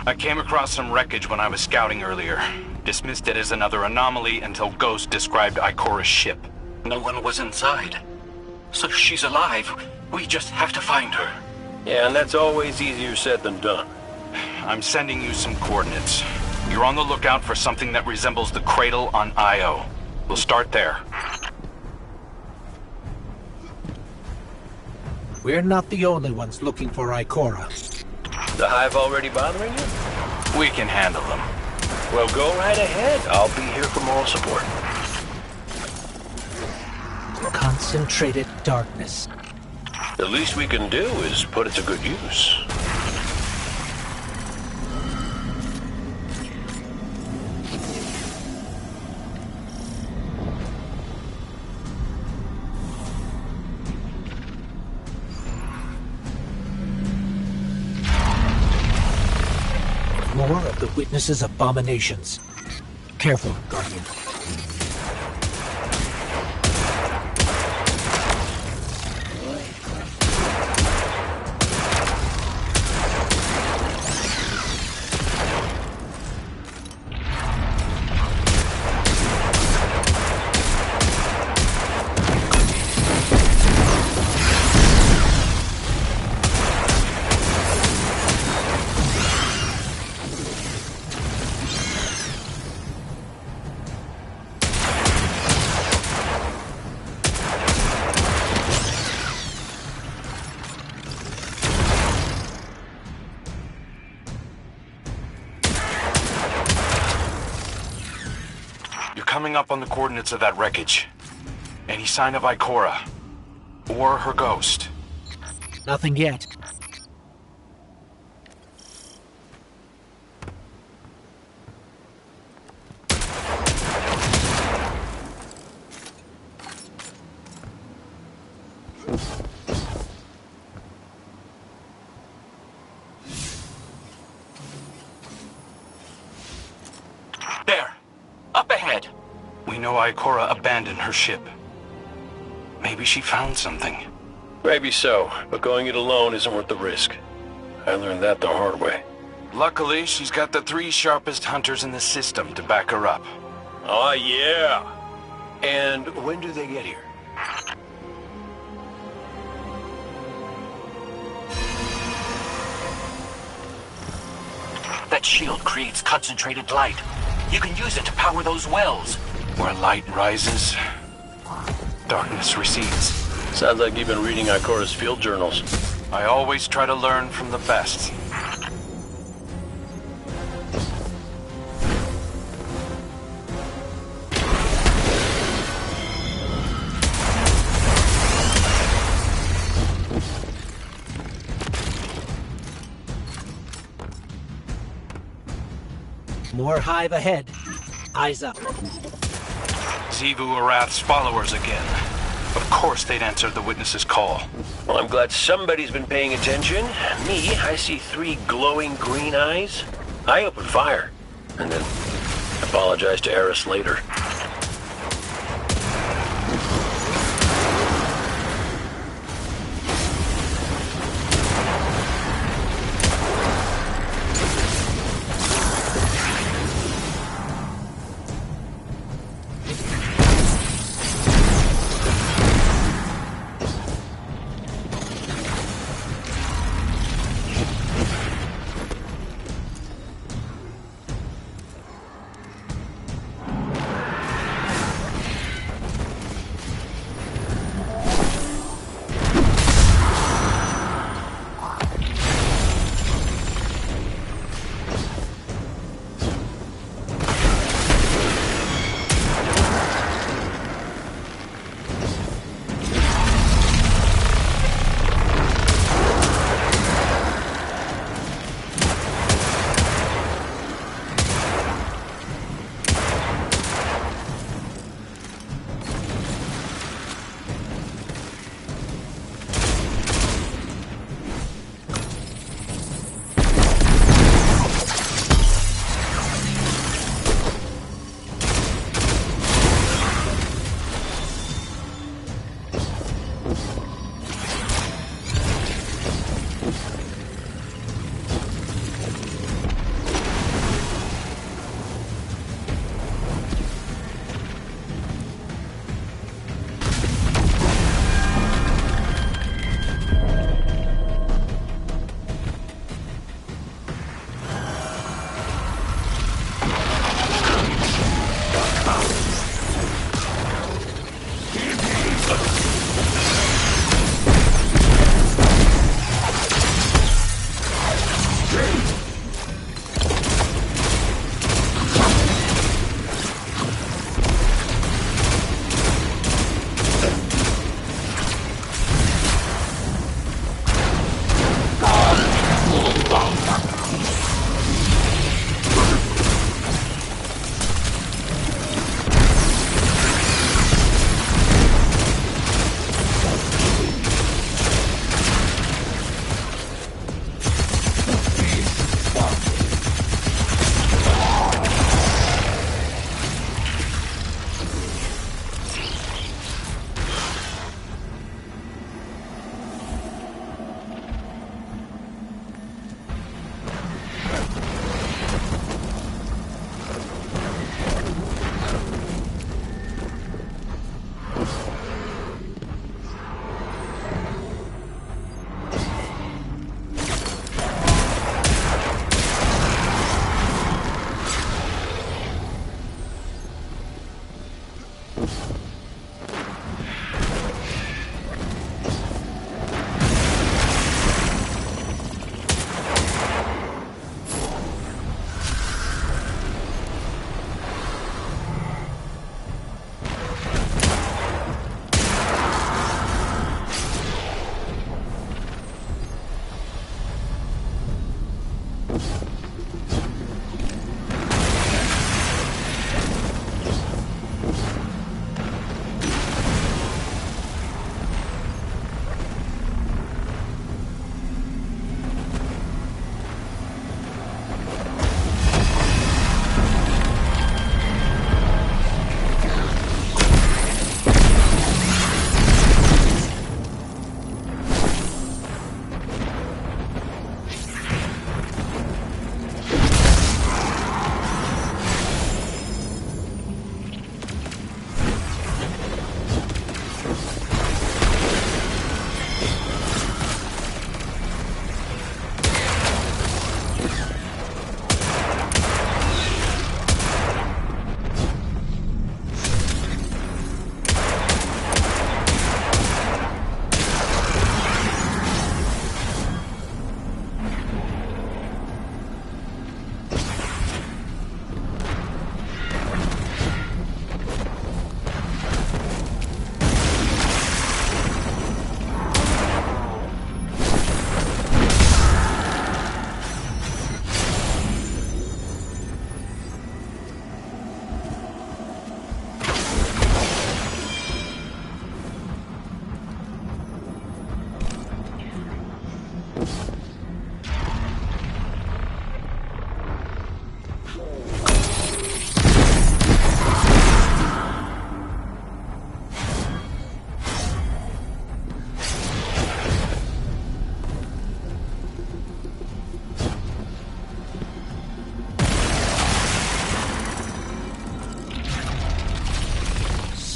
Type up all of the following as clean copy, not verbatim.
I came across some wreckage when I was scouting earlier. Dismissed it as another anomaly until Ghost described Ikora's ship. No one was inside. So she's alive. We just have to find her. Yeah, and that's always easier said than done. I'm sending you some coordinates. You're on the lookout for something that resembles the cradle on Io. We'll start there. We're not the only ones looking for Ikora. The Hive already bothering you? We can handle them. Well, go right ahead. I'll be here for moral support. Concentrated darkness. The least we can do is put it to good use. More of the witness's abominations. Careful, Guardian. Coming up on the coordinates of that wreckage. Any sign of Ikora? Or her ghost? Nothing yet. There! Up ahead! We know Ikora abandoned her ship. Maybe she found something. Maybe so, but going it alone isn't worth the risk. I learned that the hard way. Luckily, she's got the 3 sharpest hunters in the system to back her up. Oh, yeah! And when do they get here? That shield creates concentrated light. You can use it to power those wells. Where light rises, darkness recedes. Sounds like you've been reading Ikora's field journals. I always try to learn from the best. More Hive ahead. Eyes up. Xivu Arath's followers again. Of course they'd answered the witness's call. Well, I'm glad somebody's been paying attention. Me, I see 3 glowing green eyes. I open fire, and then apologize to Eris later.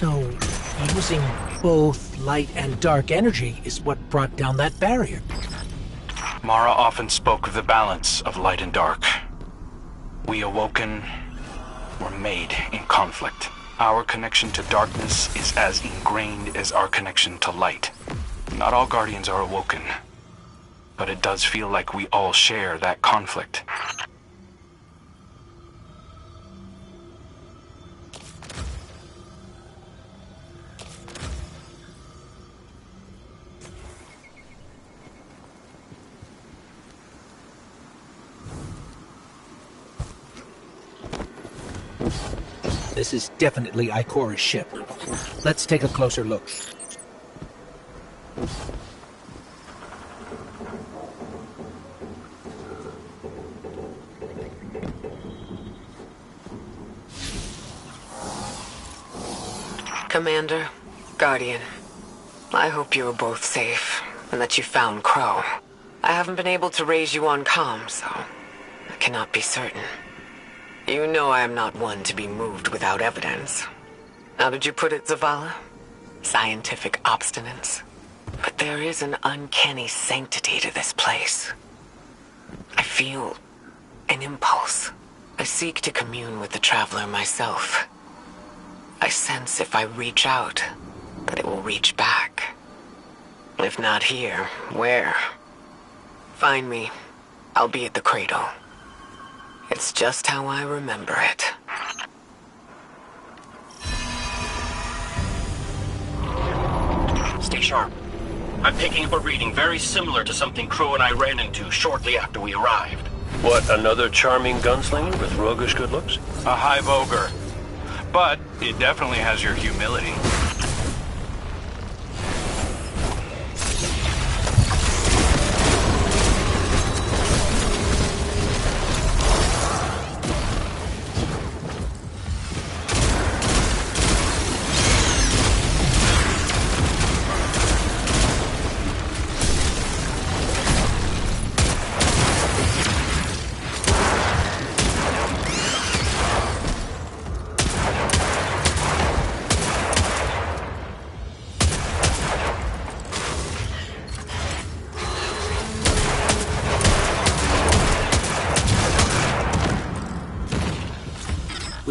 So, using both light and dark energy is what brought down that barrier. Mara often spoke of the balance of light and dark. We Awoken were made in conflict. Our connection to darkness is as ingrained as our connection to light. Not all Guardians are Awoken, but it does feel like we all share that conflict. This is definitely Ikora's ship. Let's take a closer look. Commander, Guardian, I hope you are both safe, and that you found Crow. I haven't been able to raise you on comm, so I cannot be certain. You know I am not one to be moved without evidence. How did you put it, Zavala? Scientific obstinance. But there is an uncanny sanctity to this place. I feel an impulse. I seek to commune with the Traveler myself. I sense if I reach out, that it will reach back. If not here, where? Find me. I'll be at the cradle. It's just how I remember it. Stay sharp. I'm picking up a reading very similar to something Crow and I ran into shortly after we arrived. What, another charming gunslinger with roguish good looks? A hive ogre. But it definitely has your humility.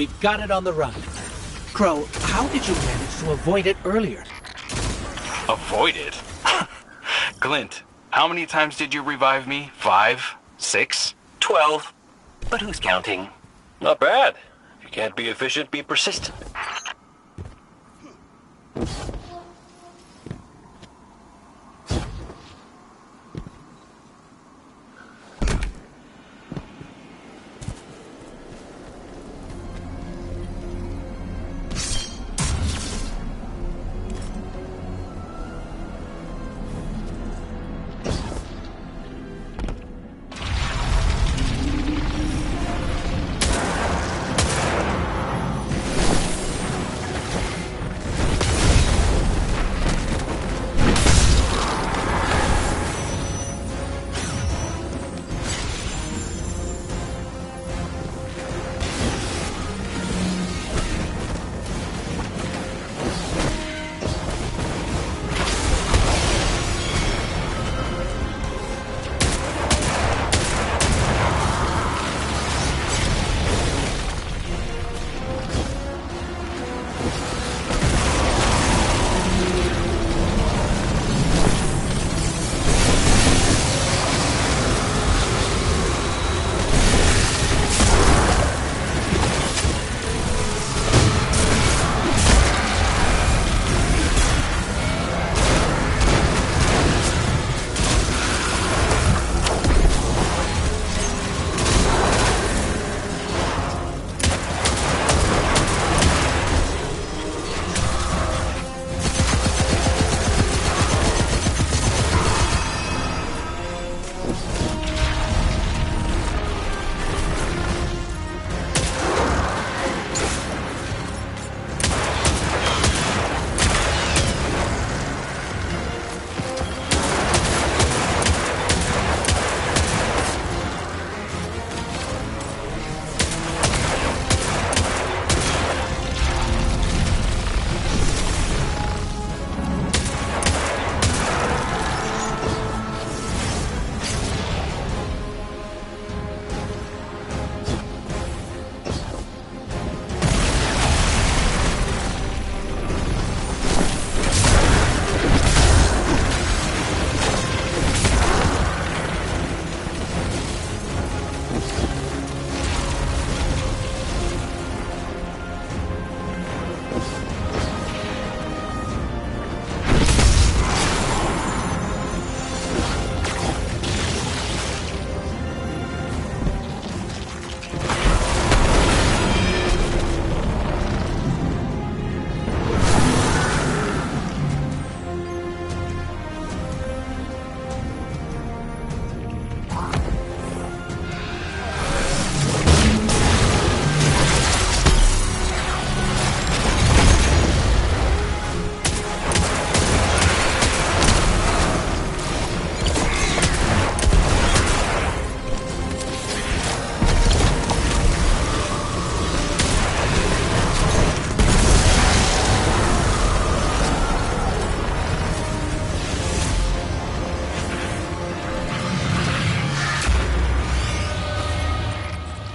We've got it on the run. Crow, how did you manage to avoid it earlier? Avoid it? Glint, how many times did you revive me? 5? 6? 12. But who's counting? Not bad. If you can't be efficient, be persistent.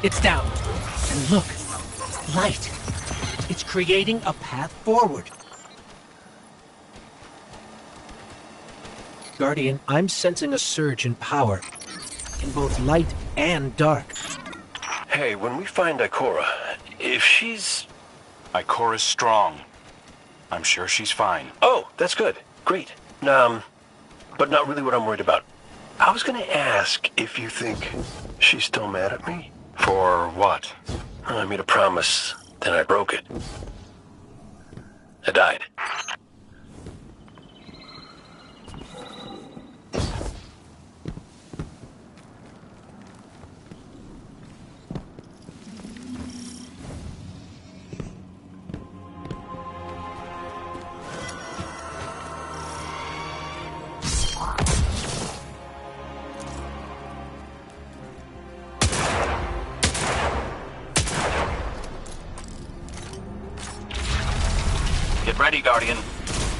It's down. And look, light. It's creating a path forward. Guardian, I'm sensing a surge in power. In both light and dark. Hey, when we find Ikora, if she's... Ikora's strong. I'm sure she's fine. Oh, that's good. Great. But not really what I'm worried about. I was gonna ask if you think she's still mad at me. For what? I made a promise, then I broke it. I died. Get ready, Guardian.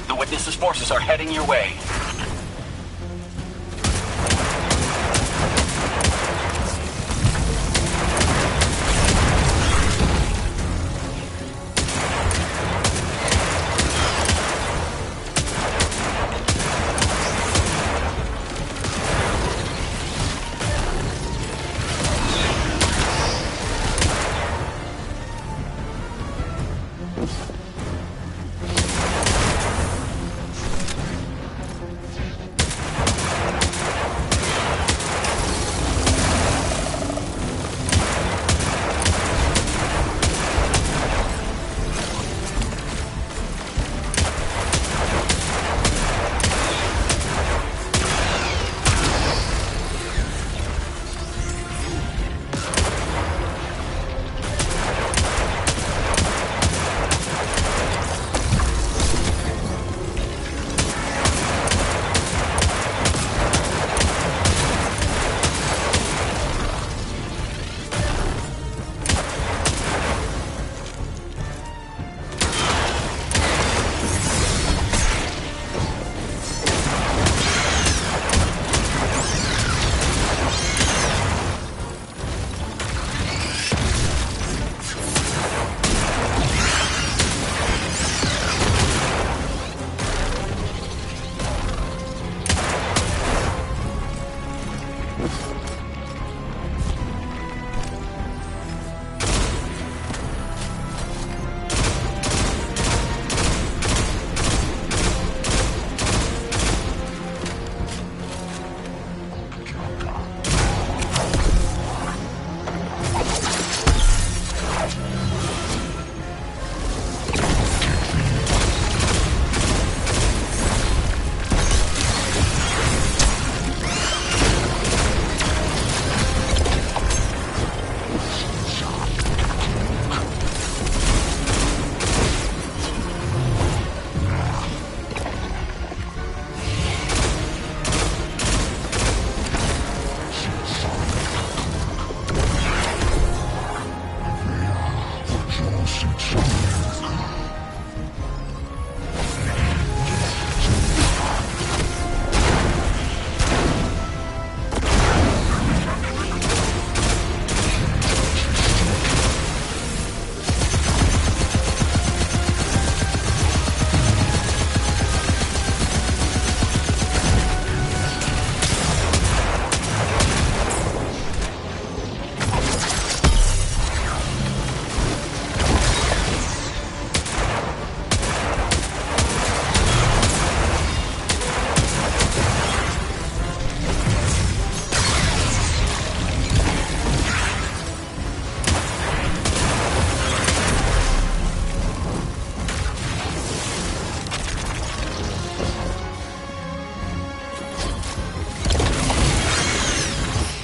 The Witness's forces are heading your way.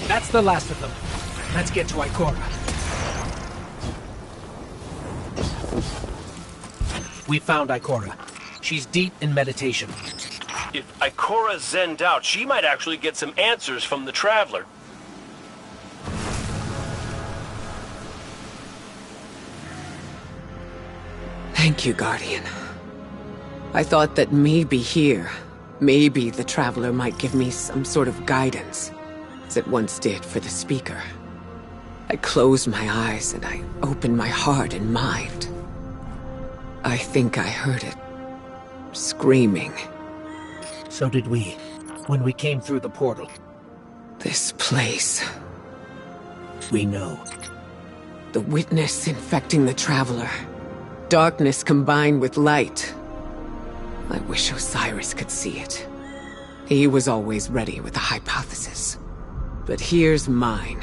That's the last of them. Let's get to Ikora. We found Ikora. She's deep in meditation. If Ikora zenned out, she might actually get some answers from the Traveler. Thank you, Guardian. I thought that maybe here, maybe the Traveler might give me some sort of guidance, as it once did for the Speaker. I closed my eyes and I opened my heart and mind. I think I heard it. Screaming. So did we, when we came through the portal. This place. We know. The witness infecting the Traveler. Darkness combined with light. I wish Osiris could see it. He was always ready with a hypothesis. But here's mine.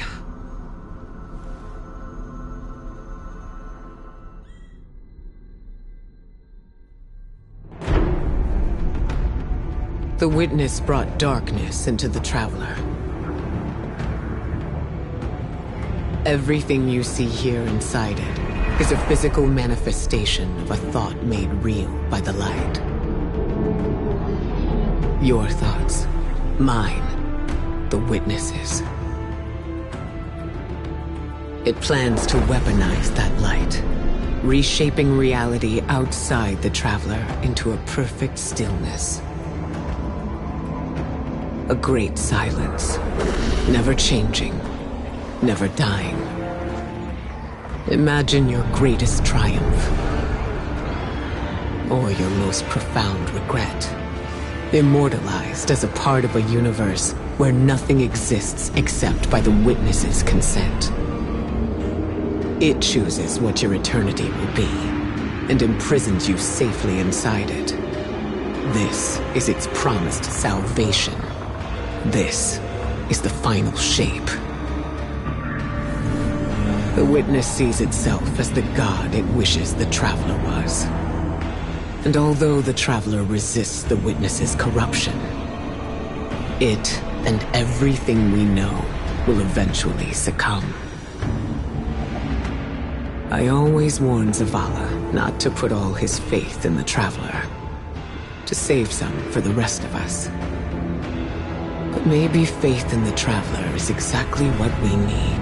The witness brought darkness into the Traveler. Everything you see here inside it is a physical manifestation of a thought made real by the light. Your thoughts, mine, the witness's. It plans to weaponize that light, reshaping reality outside the Traveler into a perfect stillness. A great silence, never changing, never dying. Imagine your greatest triumph, or your most profound regret, immortalized as a part of a universe where nothing exists except by the witness's consent. It chooses what your eternity will be, and imprisons you safely inside it. This is its promised salvation. This is the final shape. The witness sees itself as the god it wishes the Traveler was. And although the Traveler resists the witness's corruption, it and everything we know will eventually succumb. I always warn Zavala not to put all his faith in the Traveler, to save some for the rest of us. But maybe faith in the Traveler is exactly what we need.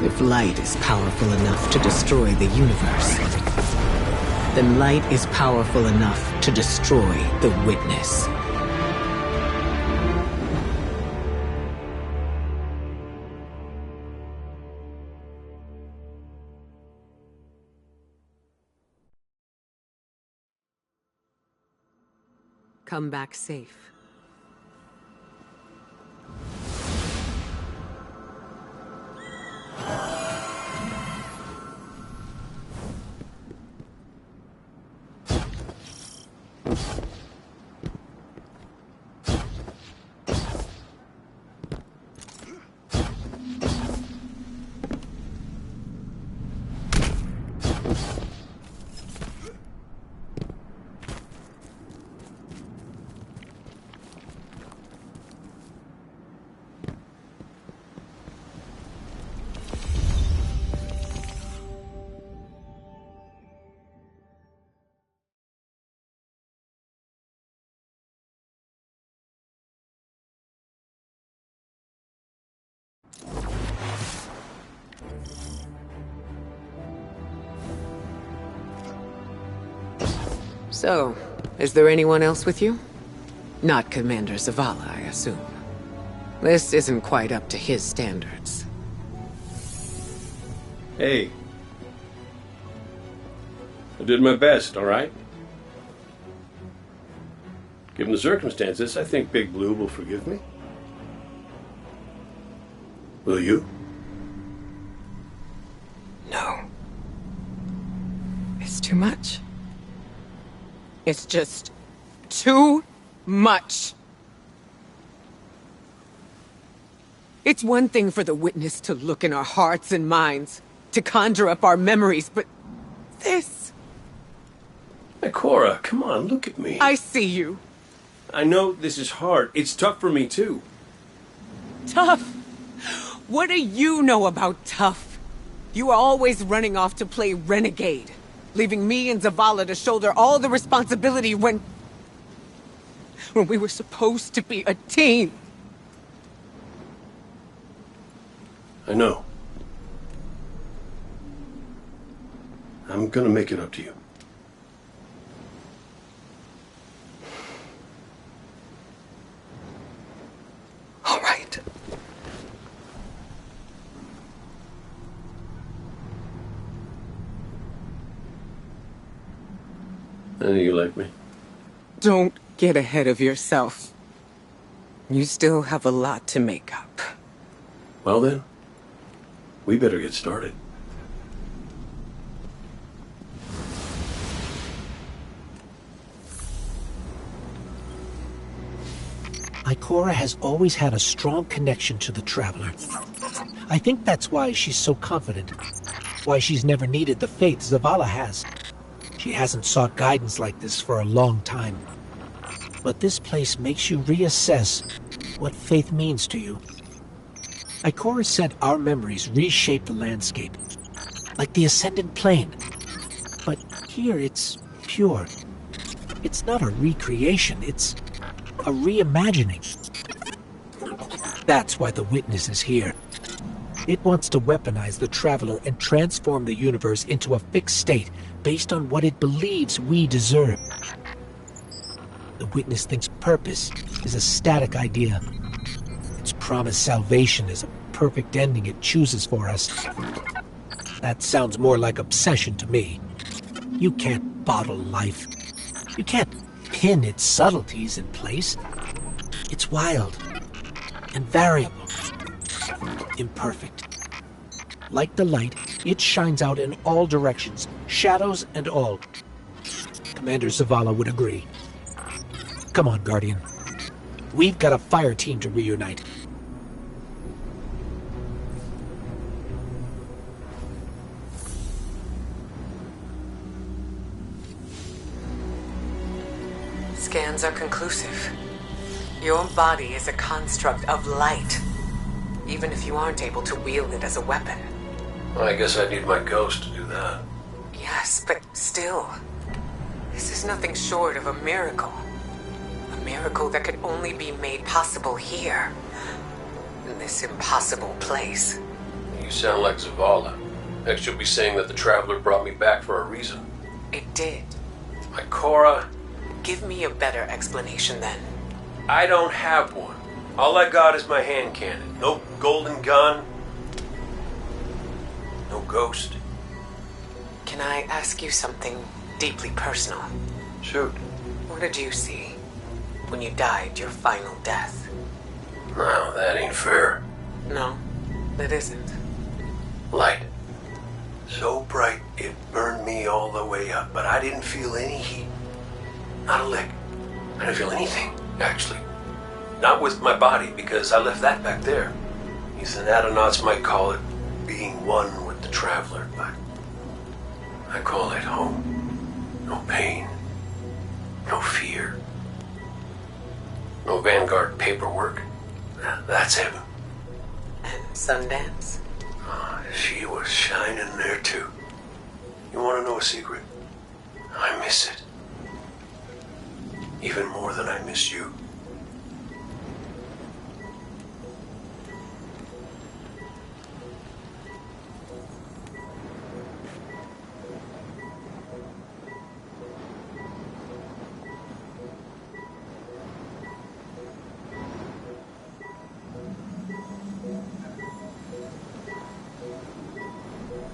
If light is powerful enough to destroy the universe, then light is powerful enough to destroy the witness. Come back safe. So, is there anyone else with you? Not Commander Zavala, I assume. This isn't quite up to his standards. Hey. I did my best, all right? Given the circumstances, I think Big Blue will forgive me. Will you? No. It's too much. It's just too much. It's one thing for the witness to look in our hearts and minds, to conjure up our memories, but this... Ikora, come on, look at me. I see you. I know this is hard. It's tough for me, too. Tough? What do you know about tough? You are always running off to play renegade, leaving me and Zavala to shoulder all the responsibility when we were supposed to be a team. I know. I'm gonna make it up to you. All right. You like me? Don't get ahead of yourself. You still have a lot to make up. Well then, we better get started. Ikora has always had a strong connection to the Traveler. I think that's why she's so confident. Why she's never needed the faith Zavala has. She hasn't sought guidance like this for a long time. But this place makes you reassess what faith means to you. Ikora said our memories reshape the landscape, like the Ascendant Plane. But here it's pure. It's not a recreation, it's a reimagining. That's why the Witness is here. It wants to weaponize the Traveler and transform the universe into a fixed state based on what it believes we deserve. The Witness thinks purpose is a static idea. Its promised salvation is a perfect ending it chooses for us. That sounds more like obsession to me. You can't bottle life. You can't pin its subtleties in place. It's wild and variable, imperfect. Like the light, it shines out in all directions, shadows and all. Commander Zavala would agree. Come on, Guardian. We've got a fire team to reunite. Scans are conclusive. Your body is a construct of light, even if you aren't able to wield it as a weapon. Well, I guess I need my ghost to do that. Yes, but still, this is nothing short of a miracle. A miracle that could only be made possible here, in this impossible place. You sound like Zavala. Next you'll be saying that the Traveler brought me back for a reason. It did. Ikora, Give me a better explanation then. I don't have one. All I got is my hand cannon. No golden gun. No ghost. Can I ask you something deeply personal? Shoot. What did you see when you died your final death? No, that ain't fair. No, it isn't. Light. So bright it burned me all the way up, but I didn't feel any heat. Not a lick. I didn't feel anything, actually. Not with my body, because I left that back there. These anatronauts might call it being one with the Traveler, but I call it home. No pain. No fear. No Vanguard paperwork. That's heaven. And Sundance? Oh, she was shining there too. You want to know a secret? I miss it. Even more than I miss you.